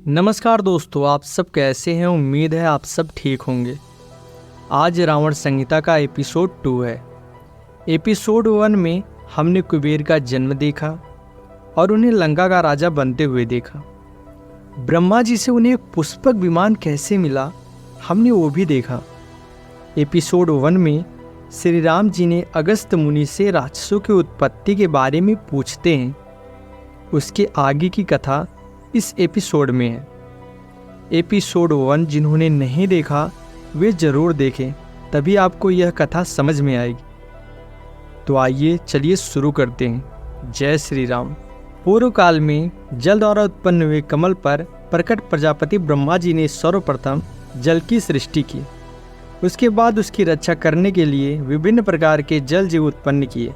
नमस्कार दोस्तों, आप सब कैसे हैं। उम्मीद है आप सब ठीक होंगे। आज रावण संहिता का एपिसोड 2 है। एपिसोड 1 में हमने कुबेर का जन्म देखा और उन्हें लंका का राजा बनते हुए देखा। ब्रह्मा जी से उन्हें एक पुष्पक विमान कैसे मिला, हमने वो भी देखा। एपिसोड 1 में श्री राम जी ने अगस्त मुनि से राक्षसों की उत्पत्ति के बारे में पूछते हैं। उसके आगे की कथा इस एपिसोड में है। एपिसोड 1 जिन्होंने नहीं देखा वे जरूर देखें, तभी आपको यह कथा समझ में आएगी। तो आइए चलिए शुरू करते हैं। जय श्री राम। पूर्व काल में जल द्वारा उत्पन्न हुए कमल पर प्रकट प्रजापति ब्रह्मा जी ने सर्वप्रथम जल की सृष्टि की। उसके बाद उसकी रक्षा करने के लिए विभिन्न प्रकार के जल जीव उत्पन्न किए।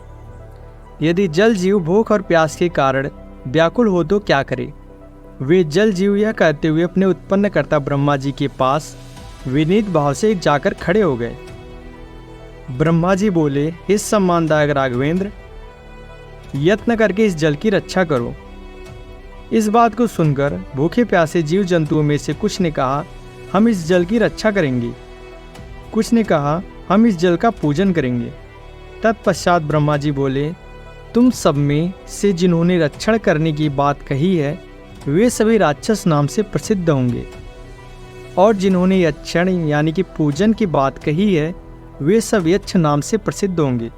यदि जल जीव भूख और प्यास के कारण व्याकुल हो तो क्या करे। वे जल जीव यह कहते हुए अपने उत्पन्नकर्ता ब्रह्मा जी के पास विनीत भाव से जाकर खड़े हो गए। ब्रह्मा जी बोले, हे सम्मानदायक राघवेंद्र, यत्न करके इस जल की रक्षा करो। इस बात को सुनकर भूखे प्यासे जीव जंतुओं में से कुछ ने कहा, हम इस जल की रक्षा करेंगे। कुछ ने कहा, हम इस जल का पूजन करेंगे। तत्पश्चात ब्रह्मा जी बोले, तुम सब में से जिन्होंने रक्षण करने की बात कही है वे सभी राक्षस नाम से प्रसिद्ध होंगे, और जिन्होंने यक्षण यानी कि पूजन की बात कही है वे सब यक्ष नाम से प्रसिद्ध होंगे।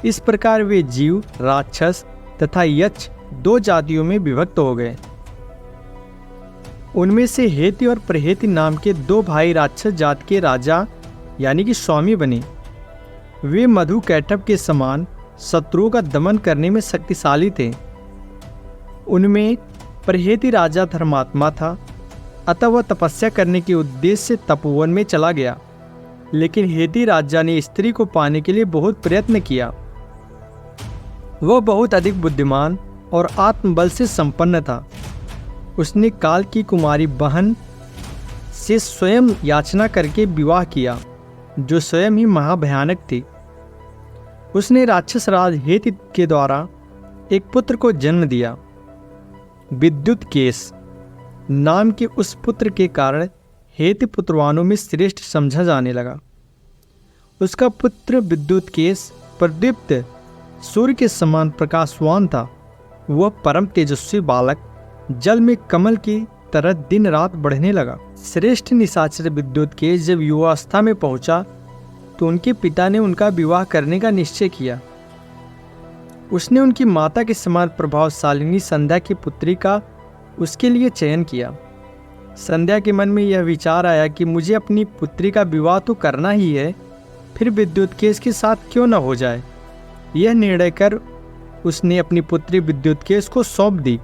इस प्रकार वे जीव, राक्षस तथा यक्ष दो जातियों में विभक्त हो गए। उनमें से हेति और प्रहेति नाम के दो भाई राक्षस जात के राजा यानी कि स्वामी बने। वे मधु कैटभ के समान शत्रुओं का दमन करने में शक्तिशाली थे। उनमें प्रहेति राजा धर्मात्मा था, अतः वह तपस्या करने के उद्देश्य से तपोवन में चला गया। लेकिन हेति राजा ने स्त्री को पाने के लिए बहुत प्रयत्न किया। वह बहुत अधिक बुद्धिमान और आत्मबल से संपन्न था। उसने काल की कुमारी बहन से स्वयं याचना करके विवाह किया, जो स्वयं ही महाभयानक थी। उसने राक्षस राज हेति के द्वारा एक पुत्र को जन्म दिया। विद्युत केश नाम के उस पुत्र के कारण हेति पुत्रवानों में श्रेष्ठ समझा जाने लगा। उसका पुत्र विद्युत केश प्रदीप्त सूर्य के समान प्रकाशवान था। वह परम तेजस्वी बालक जल में कमल की तरह दिन रात बढ़ने लगा। श्रेष्ठ निशाचर विद्युत केश जब युवावस्था में पहुंचा तो उनके पिता ने उनका विवाह करने का निश्चय किया। उसने उनकी माता के समान प्रभावशालिनी संध्या की पुत्री का उसके लिए चयन किया। संध्या के मन में यह विचार आया कि मुझे अपनी पुत्री का विवाह तो करना ही है, फिर विद्युत केश के साथ क्यों न हो जाए। यह निर्णय कर उसने अपनी पुत्री विद्युत केश को सौंप दी।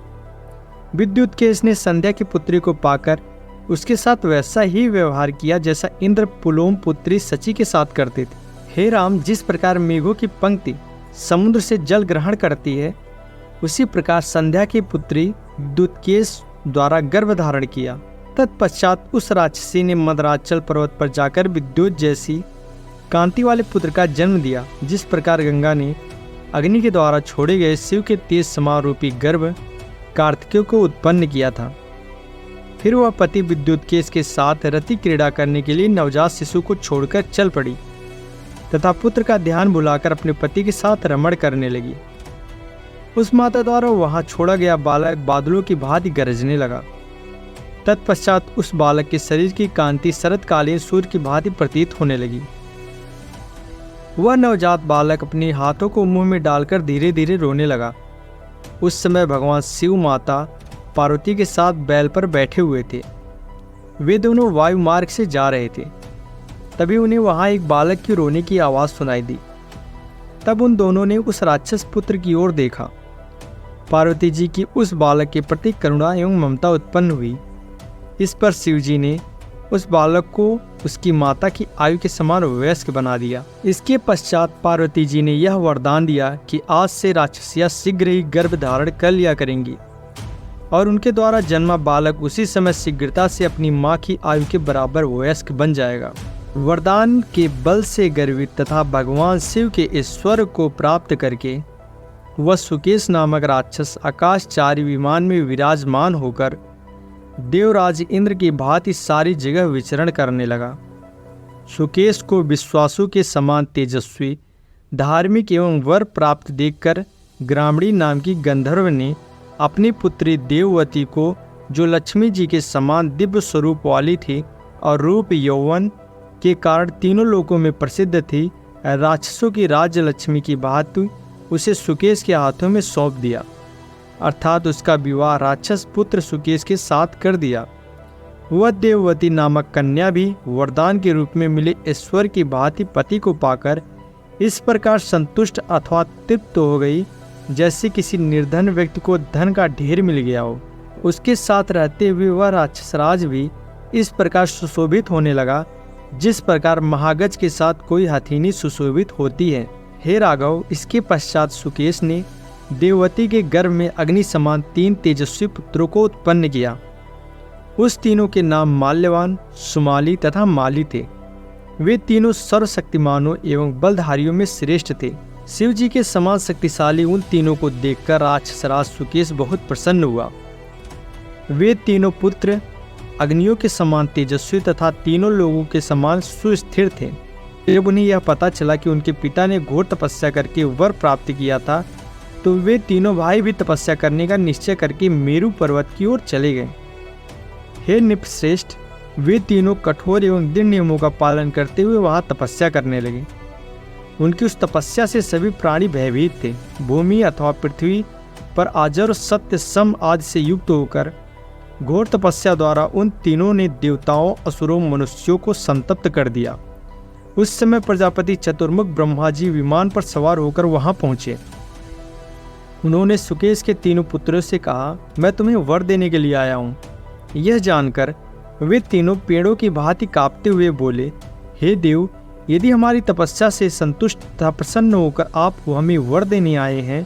विद्युत केश ने संध्या की पुत्री को पाकर उसके साथ वैसा ही व्यवहार किया जैसा इंद्र पुलोम पुत्री सची के साथ करते थे। हे राम, जिस प्रकार मेघों की पंक्ति समुद्र से जल ग्रहण करती है, उसी प्रकार संध्या की पुत्री विद्युतकेश द्वारा गर्भ धारण किया। तत्पश्चात उस राक्षसी ने मदराचल पर्वत पर जाकर विद्युत जैसी कांति वाले पुत्र का जन्म दिया। जिस प्रकार गंगा ने अग्नि के द्वारा छोड़े गए शिव के तेज समान रूपी गर्भ कार्तिकेय को उत्पन्न किया था। फिर वह पति विद्युतकेश के साथ रति क्रीड़ा करने के लिए नवजात शिशु को छोड़कर चल पड़ी तथा पुत्र का ध्यान भुलाकर अपने पति के साथ रमण करने लगी। उस माता द्वारा वहां छोड़ा गया बालक बादलों की भांति गरजने लगा। तत्पश्चात उस बालक के शरीर की कांति शरतकालीन सूर्य की भांति प्रतीत होने लगी। वह नवजात बालक अपने हाथों को मुंह में डालकर धीरे धीरे रोने लगा। उस समय भगवान शिव माता पार्वती के साथ बैल पर बैठे हुए थे। वे दोनों वायु मार्ग से जा रहे थे। तभी उन्हें वहां एक बालक की रोने की आवाज़ सुनाई दी। तब उन दोनों ने उस राक्षस पुत्र की ओर देखा। पार्वती जी की उस बालक के प्रति करुणा एवं ममता उत्पन्न हुई। इस पर शिव जी ने उस बालक को उसकी माता की आयु के समान वयस्क बना दिया। इसके पश्चात पार्वती जी ने यह वरदान दिया कि आज से राक्षसियां शीघ्र ही गर्भ धारण कर लिया करेंगी और उनके द्वारा जन्मा बालक उसी समय शीघ्रता से अपनी माँ की आयु के बराबर वयस्क बन जाएगा। वरदान के बल से गर्वित तथा भगवान शिव के ईश्वर को प्राप्त करके वह सुकेश नामक राक्षस आकाशचारी विमान में विराजमान होकर देवराज इंद्र की भांति सारी जगह विचरण करने लगा। सुकेश को विश्वासु के समान तेजस्वी, धार्मिक एवं वर प्राप्त देखकर ग्रामणी नाम की गंधर्व ने अपनी पुत्री देववती को, जो लक्ष्मी जी के समान दिव्य स्वरूप वाली थी और रूप यौवन के कारण तीनों लोकों में प्रसिद्ध थी, राक्षसों की राज्य लक्ष्मी की भांति उसे सुकेश के हाथों में सौंप दिया, अर्थात उसका विवाह राक्षस पुत्र सुकेश के साथ कर दिया। वह देववती नामक कन्या भी वरदान के रूप में मिले ईश्वर की भांति पति को पाकर इस प्रकार संतुष्ट अथवा तृप्त हो गई, जैसे किसी निर्धन व्यक्ति को धन का ढेर मिल गया हो। उसके साथ रहते हुए वह राक्षसराज भी इस प्रकार सुशोभित होने लगा, जिस प्रकार महागज के साथ कोई हथीनी सुशोभित होती है। हे राघव, इसके पश्चात सुकेश ने देववती के गर्भ में अग्नि समान 3 तेजस्वी पुत्रों को उत्पन्न किया। उस तीनों के नाम माल्यवान, सुमाली तथा माली थे। वे तीनों सर्वशक्तिमानों एवं बलधारियों में श्रेष्ठ थे। शिव जी के समान शक्तिशाली उन तीनों को देखकर राक्षसराज सुकेश बहुत प्रसन्न हुआ। वे तीनों पुत्र अग्नियों के समान तेजस्वी तथा तीनों लोगों के समान सुस्थिर थे। जब उन्हें यह पता चला कि उनके पिता ने घोर तपस्या करके वर प्राप्त किया था, तो वे तीनों भाई भी तपस्या करने का निश्चय करके मेरु पर्वत की ओर चले गए। हे नृपश्रेष्ठ, वे तीनों कठोर एवं दृढ़ नियमों का पालन करते हुए वहां तपस्या करने लगे। उनकी उस तपस्या से सभी प्राणी भयभीत थे। भूमि अथवा पृथ्वी पर आजर, सत्य, सम आदि से युक्त होकर घोर तपस्या द्वारा उन तीनों ने देवताओं, असुरों, मनुष्यों को संतप्त कर दिया। उस समय प्रजापति चतुर्मुख ब्रह्मा जी विमान पर सवार होकर वहां पहुंचे। उन्होंने सुकेश के तीनों पुत्रों से कहा, मैं तुम्हें वर देने के लिए आया हूँ। यह जानकर वे तीनों पेड़ों की भांति कांपते हुए बोले, हे देव, यदि हमारी तपस्या से संतुष्ट तथा प्रसन्न होकर आप हमें वर देने आए हैं,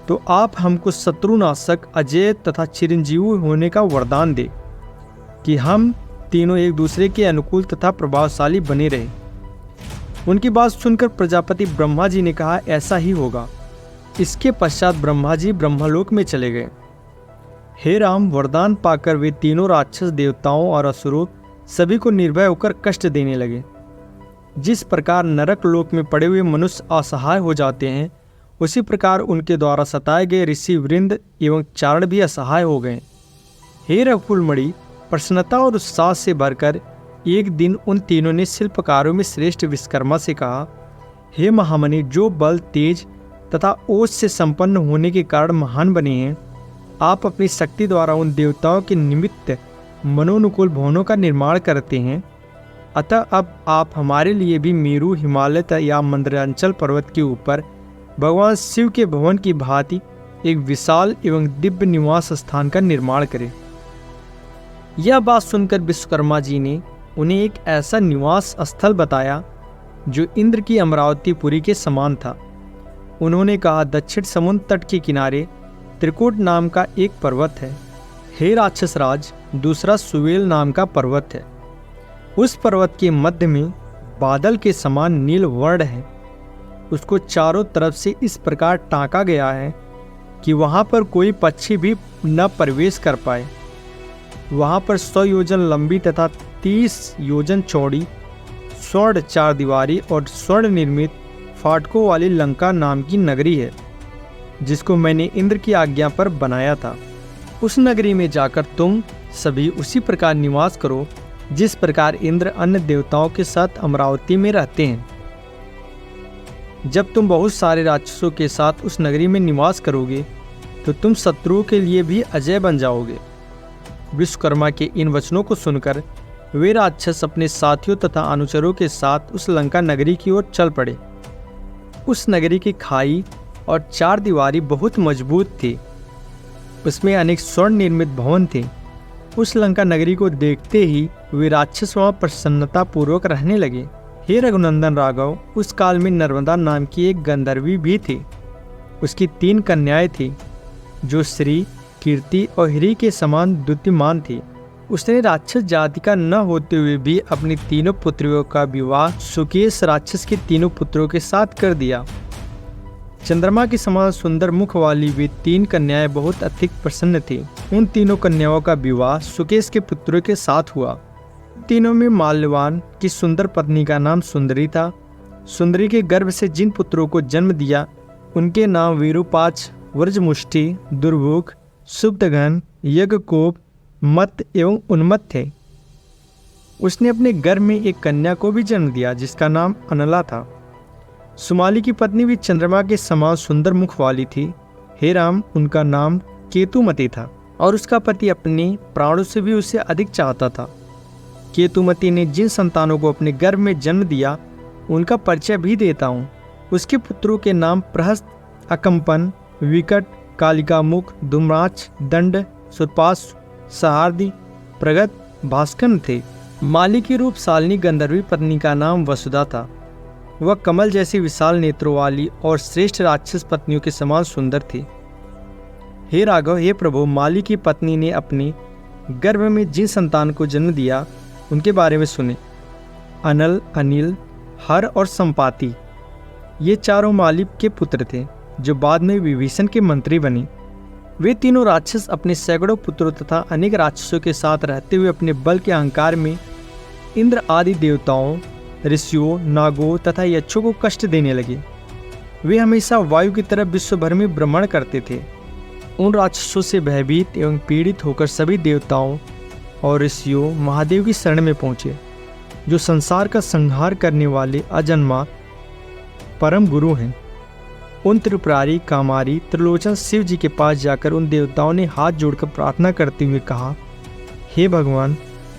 तो आप हमको शत्रुनाशक, अजय तथा चिरंजीवी होने का वरदान दे, कि हम तीनों एक दूसरे के अनुकूल तथा प्रभावशाली बने रहे। उनकी बात सुनकर प्रजापति ब्रह्मा जी ने कहा, ऐसा ही होगा। इसके पश्चात ब्रह्मा जी ब्रह्मलोक में चले गए। हे राम, वरदान पाकर वे तीनों राक्षस देवताओं और असुरों सभी को निर्भय होकर कष्ट देने लगे। जिस प्रकार नरक लोक में पड़े हुए मनुष्य असहाय हो जाते हैं, उसी प्रकार उनके द्वारा सताए गए ऋषि वृंद एवं चारण भी असहाय हो गए। हे रघुकुलमणि, प्रसन्नता और उत्साह से भरकर एक दिन उन तीनों ने शिल्पकारों में श्रेष्ठ विश्वकर्मा से कहा, हे महामनि, जो बल, तेज तथा ओज से संपन्न होने के कारण महान बने हैं, आप अपनी शक्ति द्वारा उन देवताओं के निमित्त मनोनुकूल भवनों का निर्माण करते हैं। अतः अब आप हमारे लिए भी मेरु, हिमालय या मंदरांचल पर्वत के ऊपर भगवान शिव के भवन की भांति एक विशाल एवं दिव्य निवास स्थान का निर्माण करें। यह बात सुनकर विश्वकर्मा जी ने उन्हें एक ऐसा निवास स्थल बताया जो इंद्र की अमरावतीपुरी के समान था। उन्होंने कहा, दक्षिण समुद्र तट के किनारे त्रिकूट नाम का एक पर्वत है। हे राक्षसराज, दूसरा सुवेल नाम का पर्वत है। उस पर्वत के मध्य में बादल के समान नील वर्ण है। उसको चारों तरफ से इस प्रकार टाँका गया है कि वहाँ पर कोई पक्षी भी न प्रवेश कर पाए। वहाँ पर 100 योजन लंबी तथा 30 योजन चौड़ी स्वर्ण 4 दीवारी और स्वर्ण निर्मित फाटकों वाली लंका नाम की नगरी है, जिसको मैंने इंद्र की आज्ञा पर बनाया था। उस नगरी में जाकर तुम सभी उसी प्रकार निवास करो जिस प्रकार इंद्र अन्य देवताओं के साथ अमरावती में रहते हैं। जब तुम बहुत सारे राक्षसों के साथ उस नगरी में निवास करोगे, तो तुम शत्रुओं के लिए भी अजय बन जाओगे। विश्वकर्मा के इन वचनों को सुनकर वे राक्षस अपने साथियों तथा अनुचरों के साथ उस लंका नगरी की ओर चल पड़े। उस नगरी की खाई और 4 दीवारी बहुत मजबूत थी। उसमें अनेक स्वर्ण निर्मित भवन थे। उस लंका नगरी को देखते ही वे राक्षस वहाँ प्रसन्नता पूर्वक रहने लगे। हे रघुनंदन राघव, उस काल में नर्मदा नाम की एक गंधर्वी भी थी। उसकी 3 कन्याएं थी, जो श्री, कीर्ति और हिरी के समान द्युतिमान थी। उसने राक्षस जाति का न होते हुए भी अपनी तीनों पुत्रियों का विवाह सुकेश राक्षस के तीनों पुत्रों के साथ कर दिया। चंद्रमा के समान सुंदर मुख वाली वे 3 कन्याएं बहुत अधिक प्रसन्न थीं। उन तीनों कन्याओं का विवाह सुकेश के पुत्रों के साथ हुआ। तीनों में माल्यवान की सुंदर पत्नी का नाम सुंदरी था। सुंदरी के गर्भ से जिन पुत्रों को जन्म दिया उनके नाम वीरूपाक्ष, व्रजमुष्टि, दुर्मुख, सुप्तघन, यज्ञकोप, मत एवं उन्मत्त थे। उसने अपने गर्भ में एक कन्या को भी जन्म दिया जिसका नाम अनला था। सुमाली की पत्नी भी चंद्रमा के समान सुंदर मुख वाली थी। हे राम, उनका नाम केतुमती था और उसका पति अपने प्राणों से भी उसे अधिक चाहता था। केतुमती ने जिन संतानों को अपने गर्भ में जन्म दिया उनका परिचय भी देता हूँ। उसके पुत्रों के नाम प्रहस्त, अकंपन, विकट, कालिकामुख, धूम्राक्ष, दंड, सुरपास, सहारदी, प्रगत, भास्कर थे। माली की रूपशालिनी गंधर्वी पत्नी का नाम वसुधा था। वह कमल जैसी विशाल नेत्रों वाली और श्रेष्ठ राक्षस पत्नियों के समान सुंदर थी। हे राघव, हे प्रभु, माली की पत्नी ने अपने गर्भ में जिन संतान को जन्म दिया उनके बारे में सुने। अनल, अनिल, हर और संपाति, ये चारों माली के पुत्र थे जो बाद में विभीषण के मंत्री बने। वे तीनों राक्षस अपने सैकड़ों पुत्रों तथा अनेक राक्षसों के साथ रहते हुए अपने बल के अहंकार में इंद्र आदि देवताओं, ऋषियों, नागों तथा यक्षों को कष्ट देने लगे। वे हमेशा वायु की तरह विश्व भर में भ्रमण करते थे। उन राक्षसों से भयभीत एवं पीड़ित होकर सभी देवताओं और ऋषियों महादेव की शरण में पहुँचे, जो संसार का संहार करने वाले अजन्मा परम गुरु हैं। उन त्रिपुरारी, कामारी, त्रिलोचन शिव जी के पास जाकर उन देवताओं ने हाथ जोड़कर प्रार्थना करते हुए कहा, हे भगवान,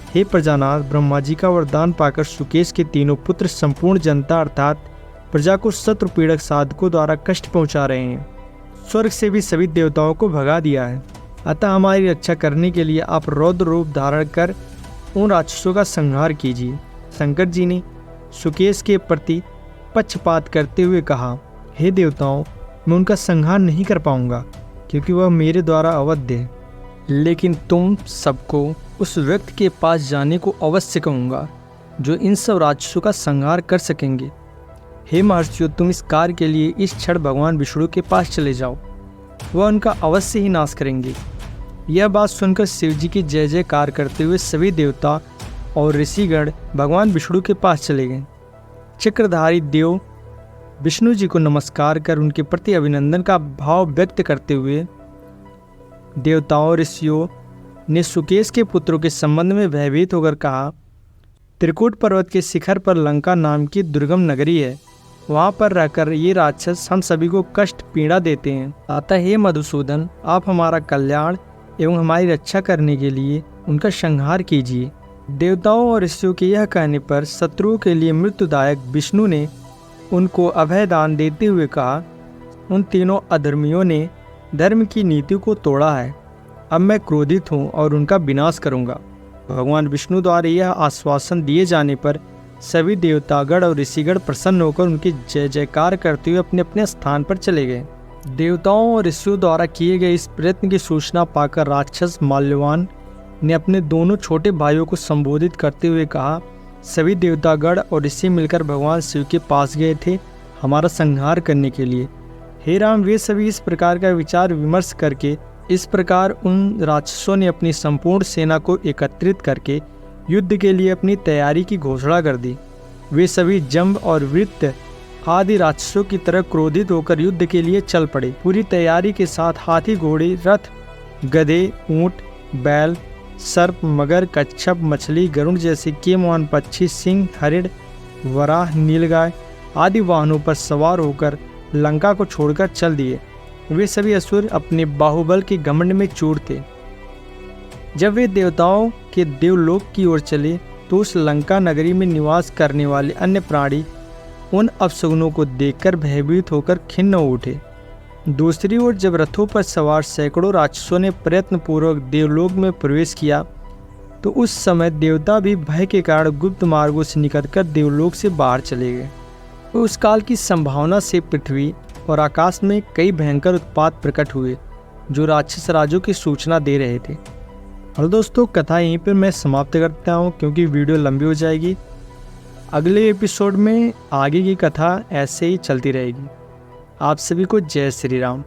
हे प्रजानाथ, ब्रह्मा जी का वरदान पाकर सुकेश के तीनों पुत्र संपूर्ण जनता अर्थात प्रजा को शत्रु पीड़क साधकों द्वारा कष्ट पहुंचा रहे हैं। स्वर्ग से भी सभी देवताओं को भगा दिया है। अतः हमारी रक्षा करने के लिए आप रौद्र रूप धारण कर उन राक्षसों का संहार कीजिए। शंकर जी ने सुकेश के प्रति पक्षपात करते हुए कहा, हे देवताओं, मैं उनका संहार नहीं कर पाऊंगा क्योंकि वह मेरे द्वारा अवध्य है। लेकिन तुम सबको उस व्यक्ति के पास जाने को अवश्य कहूँगा जो इन सब राक्षसों का संहार कर सकेंगे। हे महर्षियों, तुम इस कार्य के लिए इस क्षण भगवान विष्णु के पास चले जाओ, वह उनका अवश्य ही नाश करेंगे। यह बात सुनकर शिव जी की जय जयकार करते हुए सभी देवता और ऋषिगण भगवान विष्णु के पास चले गए। चक्रधारी देव विष्णु जी को नमस्कार कर उनके प्रति अभिनंदन का भाव व्यक्त करते हुए देवताओं ऋषियों ने सुकेश के पुत्रों के संबंध में भयभीत होकर कहा, त्रिकूट पर्वत के शिखर पर लंका नाम की दुर्गम नगरी है। वहाँ पर रहकर ये राक्षस हम सभी को कष्ट पीड़ा देते हैं। अतः हे मधुसूदन, आप हमारा कल्याण एवं हमारी रक्षा करने के लिए उनका संहार कीजिए। देवताओं और ऋषियों के यह कहने पर शत्रुओं के लिए मृत्युदायक विष्णु ने उनको अभय दान देते हुए कहा, उन तीनों अधर्मियों ने धर्म की नीति को तोड़ा है। अब मैं क्रोधित हूँ और उनका विनाश करूँगा। भगवान विष्णु द्वारा यह आश्वासन दिए जाने पर सभी देवतागण और ऋषिगण प्रसन्न होकर उनकी जय जयकार करते हुए अपने अपने स्थान पर चले गए। देवताओं और ऋषियों द्वारा किए गए इस प्रयत्न की सूचना पाकर राक्षस माल्यवान ने अपने दोनों छोटे भाइयों को संबोधित करते हुए कहा, सभी देवतागण और ऋषि मिलकर भगवान शिव के पास गए थे हमारा संहार करने के लिए। हे राम, वे सभी इस प्रकार का विचार विमर्श करके इस प्रकार उन राक्षसों ने अपनी संपूर्ण सेना को एकत्रित करके युद्ध के लिए अपनी तैयारी की घोषणा कर दी। वे सभी जंब और वृत्त आदि राक्षसों की तरह क्रोधित होकर युद्ध के लिए चल पड़े। पूरी तैयारी के साथ हाथी, घोड़े, रथ, गधे, ऊंट, बैल, सर्प, मगर, कच्छप, मछली, गरुड़ जैसे केमवान पक्षी, सिंह, हरिण, वराह, नीलगाय आदि वाहनों पर सवार होकर लंका को छोड़कर चल दिए। वे सभी असुर अपने बाहुबल के घमंड में चूर थे। जब वे देवताओं के देवलोक की ओर चले तो उस लंका नगरी में निवास करने वाले अन्य प्राणी उन अपशगुनों को देखकर भयभीत होकर खिन्न हो उठे। दूसरी ओर जब रथों पर सवार सैकड़ों राक्षसों ने प्रयत्नपूर्वक देवलोक में प्रवेश किया तो उस समय देवता भी भय के कारण गुप्त मार्गों से निकलकर देवलोक से बाहर चले गए। उस काल की संभावना से पृथ्वी और आकाश में कई भयंकर उत्पात प्रकट हुए जो राक्षस राजों की सूचना दे रहे थे। और दोस्तों, कथा यहीं पर मैं समाप्त करता हूँ क्योंकि वीडियो लंबी हो जाएगी। अगले एपिसोड में आगे की कथा ऐसे ही चलती रहेगी। आप सभी को जय श्री राम।